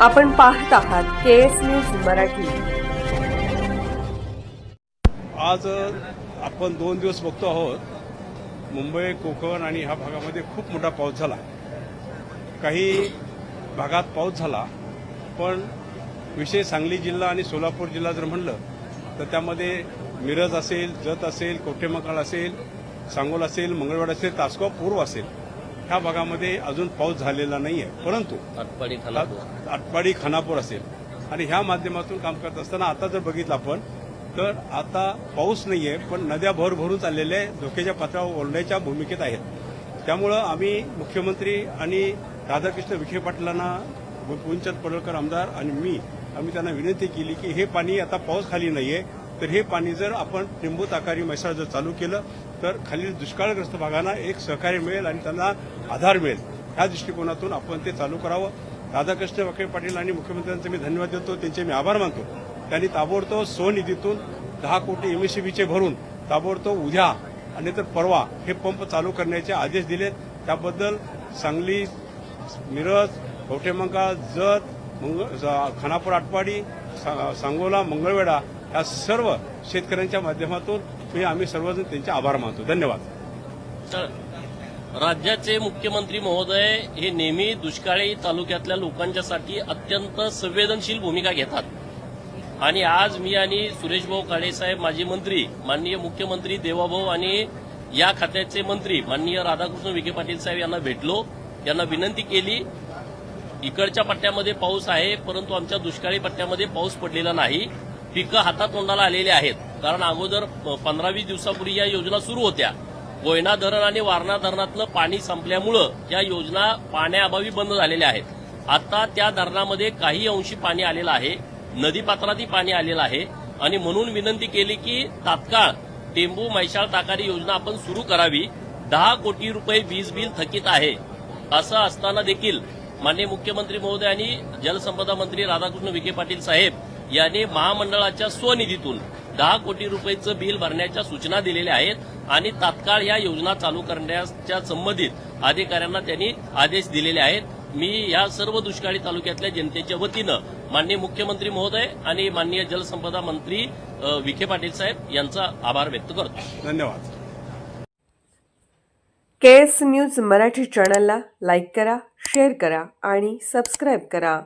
आपण पाहत आहात केएस न्यूज मराठी। आज आपण 2 दिवस बघतो आहोत, मुंबई, कोकण आणि ह्या भागामध्ये खूप मोठा पाऊस झाला। काही भागात पाऊस झाला, पण विशेष सांगली जिल्हा आणि सोलापूर जिल्हा जर म्हणलं तर त्यामध्ये मिरज असेल, जत असेल, कवठेमहांकाळ असेल, सांगोला असेल, मंगळवेढा असेल, तासगाव पूर्व असेल, ह्या भागामध्ये अजून पाऊस झालेला नाहीये। परंतु आटपाडी, खानापूर असेल आणि ह्या माध्यमातून काम करत असताना आता जर बघितलं आपण तर आता पाऊस नाहीये, पण नद्या भरून चाललेल्या धोक्याच्या पातळीवर ओढण्याच्या भूमिकेत आहेत। त्यामुळं आम्ही मुख्यमंत्री आणि राधाकृष्ण विखे पाटलांना, गोपीचंद पडळकर आमदार आणि आम्ही त्यांना विनंती केली की हे पाणी आता पाऊस खाली नाहीये, तर हे पाणी जर आपण टेंबू ताकारी म्हैसाळ जर चालू केलं तर खालील दुष्काळग्रस्त भागांना एक सहकार्य मिळेल आणि त्यांना आधार मिळेल। ह्या दृष्टिकोनातून आपण ते चालू करावं। राधाकृष्ण विखे पाटील आणि मुख्यमंत्र्यांचे मी धन्यवाद देतो, त्यांचे मी आभार मानतो। त्यांनी ताबडतोब स्वनिधीतून 10 कोटी एमएससीबीचे भरून ताबडतोब उद्या आणि तर परवा हे पंप चालू करण्याचे आदेश दिलेत। त्याबद्दल सांगली, मिरज, कवठेमहांकाळ, जत, खानापूर, आटपाडी, सांगोला, मंगळवेढा या सर्व शेतकऱ्यांच्या माध्यमातून आम्ही सर्वजण त्यांचे आभार मानतो। धन्यवाद। राज्याचे मुख्यमंत्री महोदय हे नेहमी दुष्काळी तालुक्यातल्या लोकांच्यासाठी अत्यंत संवेदनशील भूमिका घेतात आणि आज मी आणि सुरेशभाऊ काळे साहेब, माजी मंत्री, माननीय मुख्यमंत्री देवाभाऊ आणि या खात्याचे मंत्री माननीय राधाकृष्ण विखे पाटील साहेब यांना भेटलो, यांना विनंती केली। इकडच्या पट्ट्यामध्ये पाऊस आहे, परंतु आमच्या दुष्काळी पट्ट्यामध्ये पाऊस पडलेला नाही। पिकं हातातोंडाला आलेली आहेत, कारण अगोदर 15-20 दिवसापूर्वी या योजना सुरू होत्या। कोयना धरण आणि वारणा धरणातलं पाणी संपल्यामुळं या योजना पाण्याअभावी बंद झालेल्या आहेत। आता त्या धरणामध्ये काही अंशी पाणी आलेलं आहे, नदीपात्रातही पाणी आलेलं आहे आणि म्हणून विनंती केली की तात्काळ टेंबू म्हैसाळ ताकारी योजना आपण सुरू करावी। 10 कोटी रुपये वीज बिल थकीत आहे। असं असताना देखील माननीय मुख्यमंत्री महोदय आणि जलसंपदा मंत्री राधाकृष्ण विखे पाटील साहेब यांनी महामंडळाच्या स्वनिधीतून 10 कोटी रुपयेचं बिल भरण्याच्या सूचना दिलेल्या आहेत आणि तात्काळ या योजना चालू करण्याच्या संबंधित अधिकाऱ्यांना त्यांनी आदेश दिलेले आहेत। मी या सर्व दुष्काळी तालुक्यातल्या जनतेच्या वतीनं माननीय मुख्यमंत्री महोदय आणि माननीय जलसंपदा मंत्री विखे पाटील साहेब यांचा आभार व्यक्त करतो। धन्यवाद। केएस न्यूज मराठी चॅनलला लाईक करा, शेअर करा आणि सबस्क्राईब करा।